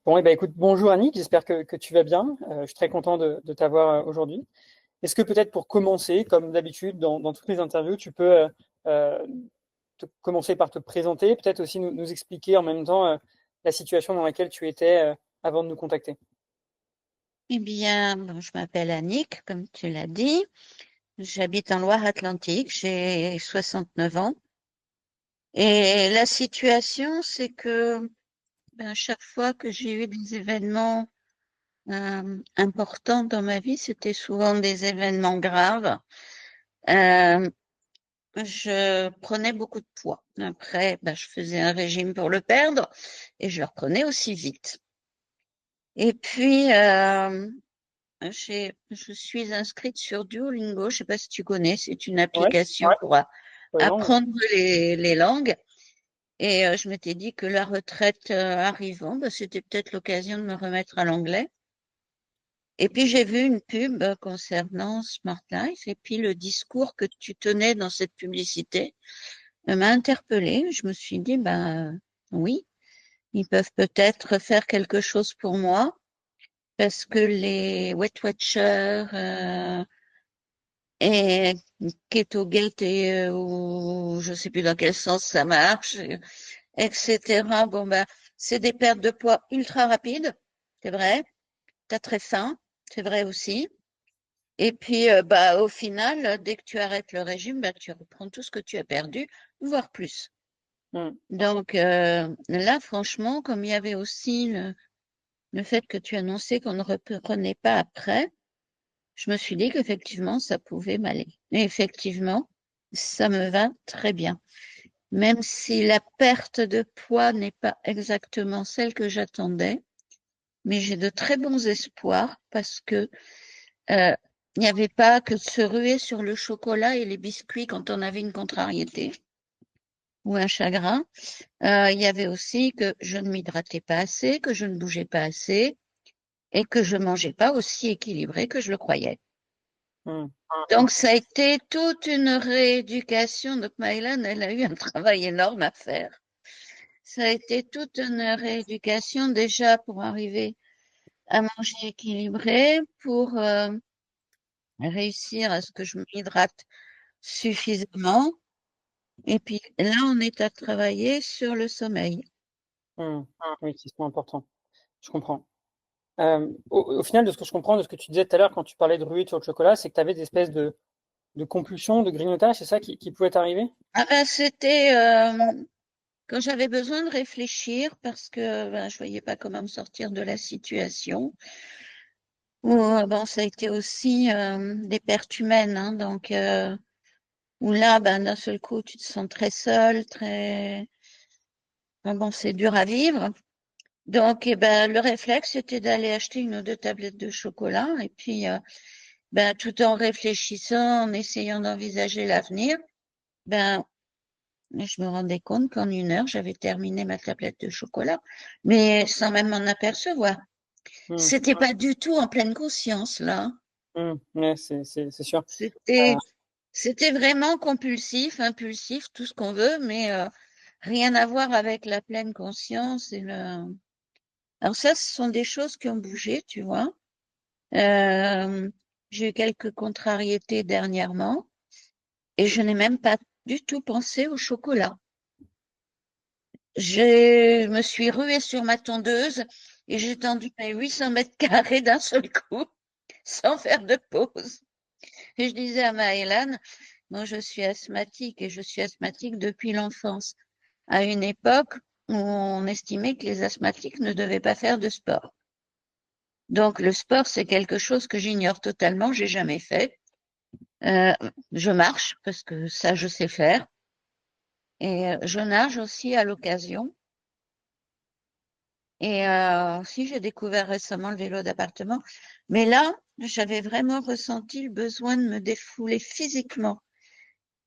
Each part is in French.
Bon, écoute, bonjour Annick, j'espère que tu vas bien. Je suis très content de t'avoir aujourd'hui. Est-ce que peut-être pour commencer, comme d'habitude dans toutes les interviews, tu peux euh, commencer par te présenter, peut-être aussi nous expliquer en même temps la situation dans laquelle tu étais avant de nous contacter. Eh bien, bon, je m'appelle Annick, comme tu l'as dit. J'habite en Loire-Atlantique, j'ai 69 ans. Et la situation, c'est que chaque fois que j'ai eu des événements importants dans ma vie, c'était souvent des événements graves. Euh, je prenais beaucoup de poids. Après, je faisais un régime pour le perdre et je le reprenais aussi vite. Et puis, je suis inscrite sur Duolingo. Je sais pas si tu connais, c'est une Ouais, application pour pour les langues. apprendre les langues. Et je m'étais dit que la retraite arrivant, c'était peut-être l'occasion de me remettre à l'anglais. Et puis j'ai vu une pub concernant Smart Life et puis le discours que tu tenais dans cette publicité m'a interpellée. Je me suis dit, oui, ils peuvent peut-être faire quelque chose pour moi parce que les Weight Watchers et Ketogate ou je sais plus dans quel sens ça marche, etc. C'est des pertes de poids ultra rapides, c'est vrai. T'as très faim, c'est vrai aussi. Et puis, au final, dès que tu arrêtes le régime, tu reprends tout ce que tu as perdu, voire plus. Hmm. Donc là, franchement, comme il y avait aussi le fait que tu annonçais qu'on ne reprenait pas après, je me suis dit qu'effectivement, ça pouvait m'aller. Et effectivement, ça me va très bien. Même si la perte de poids n'est pas exactement celle que j'attendais, mais j'ai de très bons espoirs parce que euh, il n'y avait pas que de se ruer sur le chocolat et les biscuits quand on avait une contrariété ou un chagrin. Il y avait aussi que je ne m'hydratais pas assez, que je ne bougeais pas assez et que je mangeais pas aussi équilibré que je le croyais. Hmm. Donc, ça a été toute une rééducation. Donc, Maëlan, elle a eu un travail énorme à faire. Ça a été toute une rééducation déjà pour arriver à manger équilibré, pour réussir à ce que je m'hydrate suffisamment. Et puis là, on est à travailler sur le sommeil. Hmm. Oui, qui sont importants. Je comprends. Au final, de ce que je comprends, de ce que tu disais tout à l'heure quand tu parlais de ruée sur le chocolat, c'est que tu avais des espèces de compulsions, de grignotage, c'est ça qui pouvait t'arriver? C'était quand j'avais besoin de réfléchir parce que je voyais pas comment me sortir de la situation. Ou ça a été aussi des pertes humaines, hein, donc où là, d'un seul coup, tu te sens très seul, très c'est dur à vivre. Donc, le réflexe, c'était d'aller acheter une ou deux tablettes de chocolat et puis, tout en réfléchissant, en essayant d'envisager l'avenir, ben, je me rendais compte qu'en 1 heure, j'avais terminé ma tablette de chocolat, mais sans même m'en apercevoir. Hmm. C'était pas du tout en pleine conscience, là. Hmm. Ouais, c'est sûr. C'était, c'était vraiment compulsif, impulsif, tout ce qu'on veut, mais rien à voir avec la pleine conscience et le. Alors ça, ce sont des choses qui ont bougé, tu vois. Euh, j'ai eu quelques contrariétés dernièrement et je n'ai même pas du tout pensé au chocolat. Je me suis ruée sur ma tondeuse et j'ai tendu mes 800 mètres carrés d'un seul coup, sans faire de pause. Et je disais à Maëlan, moi je suis asthmatique et je suis asthmatique depuis l'enfance, à une époque où on estimait que les asthmatiques ne devaient pas faire de sport. Donc le sport, c'est quelque chose que j'ignore totalement, j'ai jamais fait. Euh, je marche parce que ça, je sais faire. Et je nage aussi à l'occasion. Et si j'ai découvert récemment le vélo d'appartement. Mais là, j'avais vraiment ressenti le besoin de me défouler physiquement.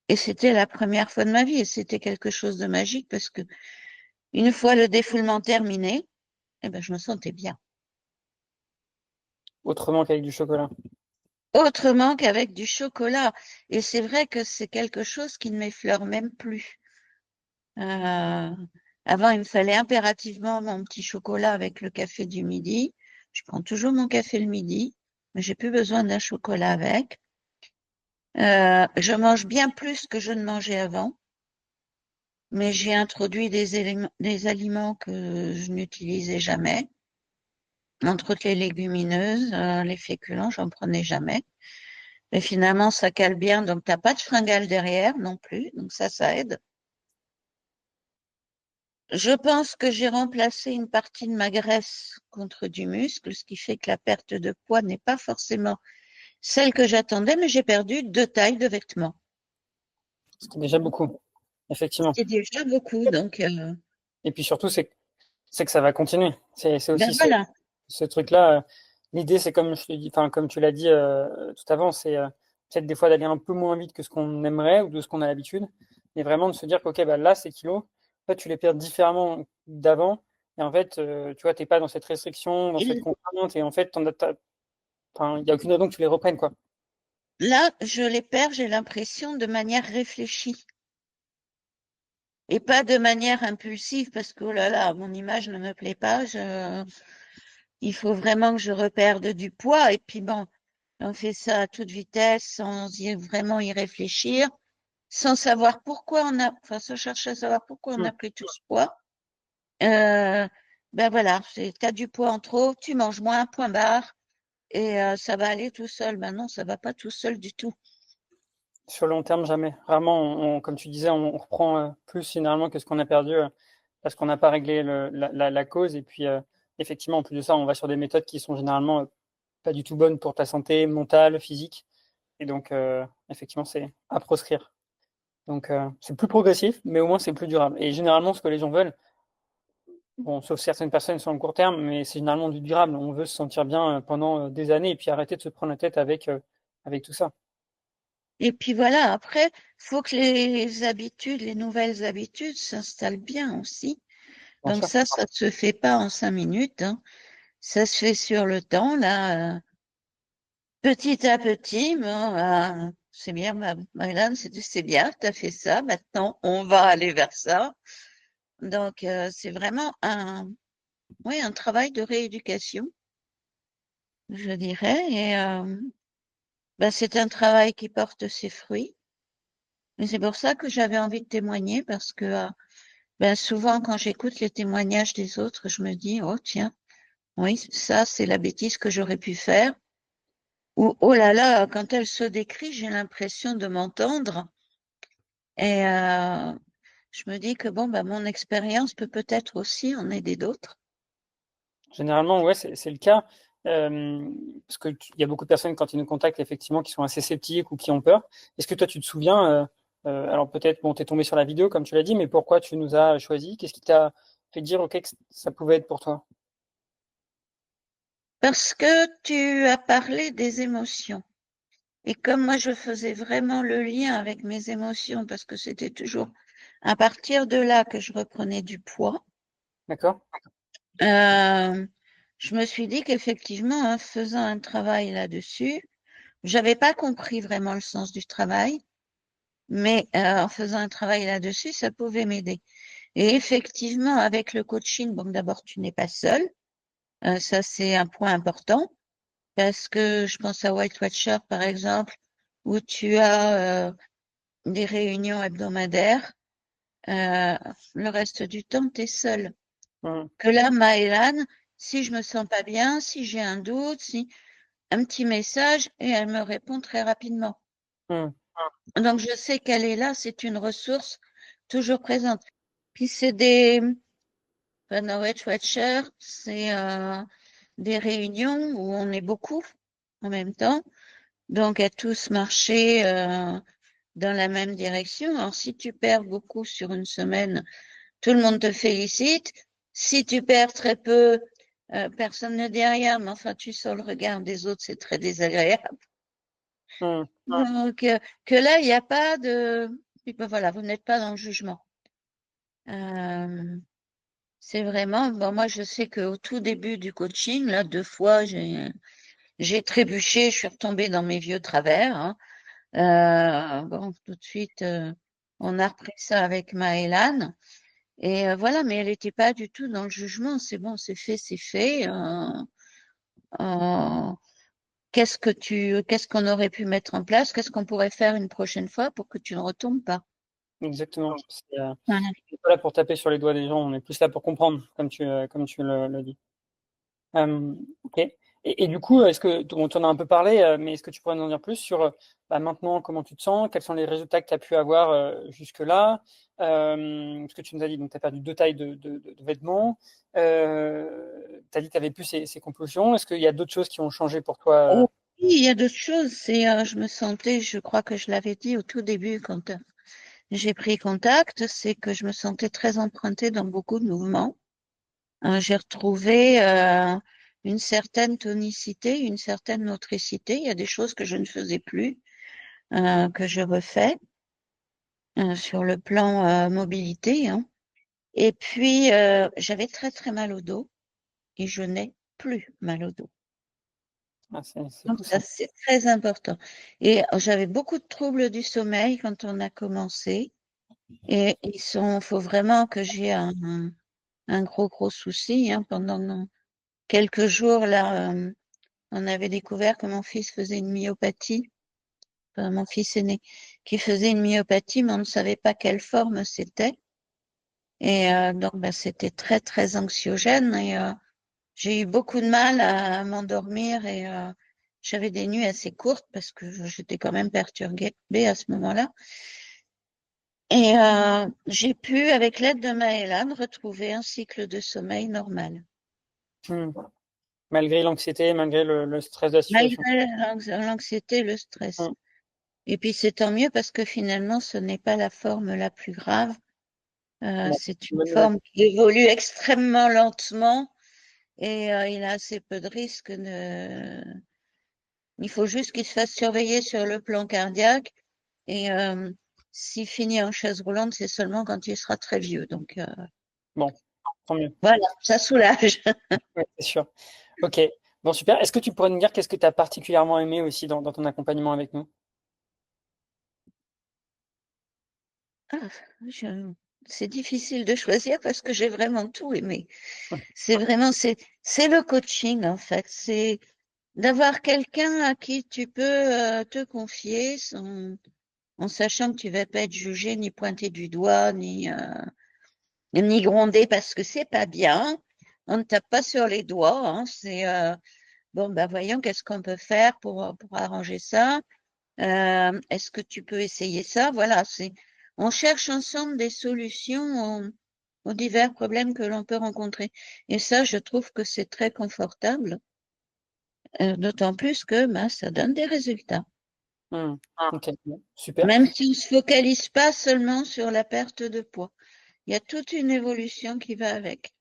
Et c'était la première fois de ma vie. Et c'était quelque chose de magique parce que une fois le défoulement terminé, je me sentais bien. Autrement qu'avec du chocolat. Autrement qu'avec du chocolat. Et c'est vrai que c'est quelque chose qui ne m'effleure même plus. Euh, Avant, il me fallait impérativement mon petit chocolat avec le café du midi. Je prends toujours mon café le midi, mais j'ai plus besoin d'un chocolat avec. Je mange bien plus que je ne mangeais avant, mais j'ai introduit des aliments que je n'utilisais jamais. Entre autres les légumineuses, les féculents, j'en prenais jamais. Mais finalement, ça cale bien, donc t'as pas de fringales derrière non plus, donc ça aide. Je pense que j'ai remplacé une partie de ma graisse contre du muscle, ce qui fait que la perte de poids n'est pas forcément celle que j'attendais, mais j'ai perdu 2 tailles de vêtements. C'est déjà beaucoup, effectivement. C'est déjà beaucoup, donc Et puis surtout, c'est que ça va continuer. C'est ben aussi voilà. ce truc-là. L'idée, c'est comme je te dis, enfin, comme tu l'as dit tout avant, c'est peut-être des fois d'aller un peu moins vite que ce qu'on aimerait ou de ce qu'on a l'habitude, mais vraiment de se dire qu'ok, bah, là, ces kilos, en fait, tu les perds différemment d'avant. Et en fait, tu vois, t'es pas dans cette restriction, dans cette Et contrainte, et en fait, enfin, il n'y a aucune raison que tu les reprennes, quoi. là, je les perds, j'ai l'impression, de manière réfléchie et pas de manière impulsive parce que, oh là là, mon image ne me plaît pas. Il faut vraiment que je reperde du poids. Et puis bon, on fait ça à toute vitesse, vraiment y réfléchir, sans savoir pourquoi sans chercher à savoir pourquoi on Hmm. a pris tout ce poids. Euh, ben voilà, t'as du poids en trop, tu manges moins, point barre, et ça va aller tout seul. Ben non, ça va pas tout seul du tout. Sur le long terme, jamais. Rarement, comme tu disais, on reprend plus généralement que ce qu'on a perdu parce qu'on n'a pas réglé la cause. Et puis, effectivement, en plus de ça, on va sur des méthodes qui sont généralement pas du tout bonnes pour ta santé mentale, physique. Et donc, effectivement, c'est à proscrire. Donc, c'est plus progressif, mais au moins, c'est plus durable. Et généralement, ce que les gens veulent, bon, sauf certaines personnes sur le court terme, mais c'est généralement du durable. On veut se sentir bien pendant des années et puis arrêter de se prendre la tête avec tout ça. Et puis voilà, après, faut que les nouvelles habitudes s'installent bien aussi. Bien Donc sûr. ça se fait pas en 5 minutes, hein. Ça se fait sur le temps, là, petit à petit. Bon, c'est bien, Maëlan, c'est bien, tu as fait ça. Maintenant, on va aller vers ça. Donc, c'est vraiment oui, un travail de rééducation, je dirais. Et ben, c'est un travail qui porte ses fruits. Et c'est pour ça que j'avais envie de témoigner parce que ben, souvent, quand j'écoute les témoignages des autres, je me dis, oh tiens, oui, ça, c'est la bêtise que j'aurais pu faire. Ou, oh là là, quand elle se décrit, j'ai l'impression de m'entendre. Et je me dis que bon, ben, mon expérience peut-être aussi en aider d'autres. Généralement, ouais, c'est le cas. Parce qu'il y a beaucoup de personnes, quand ils nous contactent, effectivement, qui sont assez sceptiques ou qui ont peur. Est-ce que toi, tu te souviens, alors peut-être, bon, t'es tombé sur la vidéo, comme tu l'as dit, mais pourquoi tu nous as choisi? Qu'est-ce qui t'a fait dire, OK, que ça pouvait être pour toi? Parce que tu as parlé des émotions. Et comme moi, je faisais vraiment le lien avec mes émotions, parce que c'était toujours à partir de là que je reprenais du poids, D'accord? euh, je me suis dit qu'effectivement, en faisant un travail là-dessus, j'avais pas compris vraiment le sens du travail, mais en faisant un travail là-dessus, ça pouvait m'aider. Et effectivement, avec le coaching, bon, d'abord, tu n'es pas seul. Ça, c'est un point important parce que je pense à White Watcher, par exemple, où tu as des réunions hebdomadaires. Euh, le reste du temps, tu es seul. Hum, Que là, Maëlan, si je me sens pas bien, si j'ai un doute, si un petit message, et elle me répond très rapidement. hum, Donc, je sais qu'elle est là, c'est une ressource toujours présente. Puis, White Watcher, c'est des réunions où on est beaucoup en même temps, donc à tous marcher dans la même direction. Alors, si tu perds beaucoup sur une semaine, tout le monde te félicite. Si tu perds très peu, personne ne dit rien, mais enfin, tu sens le regard des autres, c'est très désagréable. hum. Donc, que là, il n'y a pas puis, ben, voilà, vous n'êtes pas dans le jugement. Euh, c'est vraiment, bon, moi, je sais qu'au tout début du coaching, là, 2 fois, j'ai trébuché, je suis retombée dans mes vieux travers, hein. Bon, tout de suite, on a repris ça avec Maëlan. Et voilà, mais elle n'était pas du tout dans le jugement. C'est bon, c'est fait, c'est fait. Euh, qu'est-ce qu'on aurait pu mettre en place? Qu'est-ce qu'on pourrait faire une prochaine fois pour que tu ne retombes pas? Exactement. Voilà. On n'est pas là pour taper sur les doigts des gens, on est plus là pour comprendre, comme tu le dis. Ok. Et du coup, est-ce que on t'en a un peu parlé, mais est-ce que tu pourrais nous en dire plus sur maintenant comment tu te sens, quels sont les résultats que tu as pu avoir jusque-là? Ce que tu nous as dit, donc tu as perdu 2 tailles de vêtements. Tu as dit que tu n'avais plus ces compulsions. Est-ce qu'il y a d'autres choses qui ont changé pour toi? Oui, il y a d'autres choses. Je me sentais, je crois que je l'avais dit au tout début quand j'ai pris contact, c'est que je me sentais très empruntée dans beaucoup de mouvements. J'ai retrouvé une certaine tonicité, une certaine motricité. Il y a des choses que je ne faisais plus, que je refais sur le plan mobilité, hein. Et puis, j'avais très très mal au dos et je n'ai plus mal au dos. C'est Donc fou ça, ça. c'est très important. Et j'avais beaucoup de troubles du sommeil quand on a commencé. Et faut vraiment que j'ai un gros souci, hein. Pendant quelques jours, là, on avait découvert que mon fils faisait une myopathie, enfin, mon fils aîné, qui faisait une myopathie, mais on ne savait pas quelle forme c'était. Et donc, bah, c'était très, très anxiogène. Et j'ai eu beaucoup de mal à m'endormir et j'avais des nuits assez courtes parce que j'étais quand même perturbée à ce moment-là. Et j'ai pu, avec l'aide de Maëlan, retrouver un cycle de sommeil normal. Hmm. Malgré l'anxiété, malgré le stress de la situation. Malgré l'anxiété, le stress. Hmm. Et puis c'est tant mieux parce que finalement, ce n'est pas la forme la plus grave. Bon, C'est une bonne nouvelle. forme qui évolue extrêmement lentement et il a assez peu de risques. Il faut juste qu'il se fasse surveiller sur le plan cardiaque et s'il finit en chaise roulante, c'est seulement quand il sera très vieux. Donc Bon, tant mieux. voilà, ça soulage. Ouais, c'est sûr. Ok, bon, super. Est-ce que tu pourrais nous dire qu'est-ce que tu as particulièrement aimé aussi dans ton accompagnement avec nous? Ah, c'est difficile de choisir parce que j'ai vraiment tout aimé. C'est vraiment, c'est le coaching en fait. C'est d'avoir quelqu'un à qui tu peux te confier en sachant que tu vas pas être jugé ni pointé du doigt ni grondé parce que c'est pas bien. On ne tape pas sur les doigts, hein. C'est bon, bah voyons qu'est-ce qu'on peut faire pour arranger ça. Est-ce que tu peux essayer ça? Voilà, on cherche ensemble des solutions aux divers problèmes que l'on peut rencontrer. Et ça, je trouve que c'est très confortable, d'autant plus que bah, ça donne des résultats. Hmm. Ok, bon, super. Même si on ne se focalise pas seulement sur la perte de poids. Il y a toute une évolution qui va avec.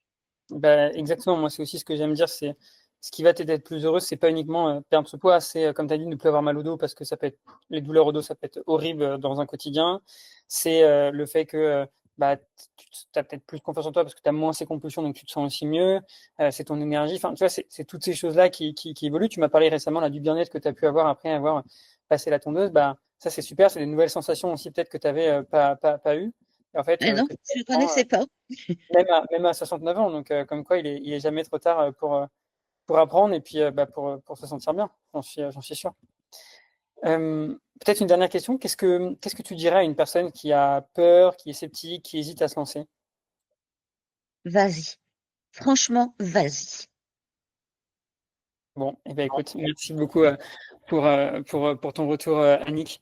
Bah, exactement, moi c'est aussi ce que j'aime dire, c'est ce qui va t'aider à être plus heureuse, c'est pas uniquement perdre ce poids, c'est comme tu as dit, ne plus avoir mal au dos parce que ça peut être les douleurs au dos, ça peut être horrible dans un quotidien. C'est le fait que bah, tu as peut-être plus confiance en toi parce que tu as moins ces compulsions, donc tu te sens aussi mieux. C'est ton énergie. Enfin, tu vois, c'est toutes ces choses-là qui évoluent. Tu m'as parlé récemment là, du bien-être que tu as pu avoir après avoir passé la tondeuse. Bah, ça c'est super, c'est des nouvelles sensations aussi peut-être que tu n'avais pas eu. Et en fait, Ah non, que tu je ne apprends, connaissais pas. même à 69 ans, donc comme quoi il est jamais trop tard pour apprendre et puis pour se sentir bien, j'en suis sûr. Peut-être une dernière question, qu'est-ce que tu dirais à une personne qui a peur, qui est sceptique, qui hésite à se lancer? Vas-y. Franchement, vas-y. Bon, eh ben, écoute, merci beaucoup pour ton retour, Annick.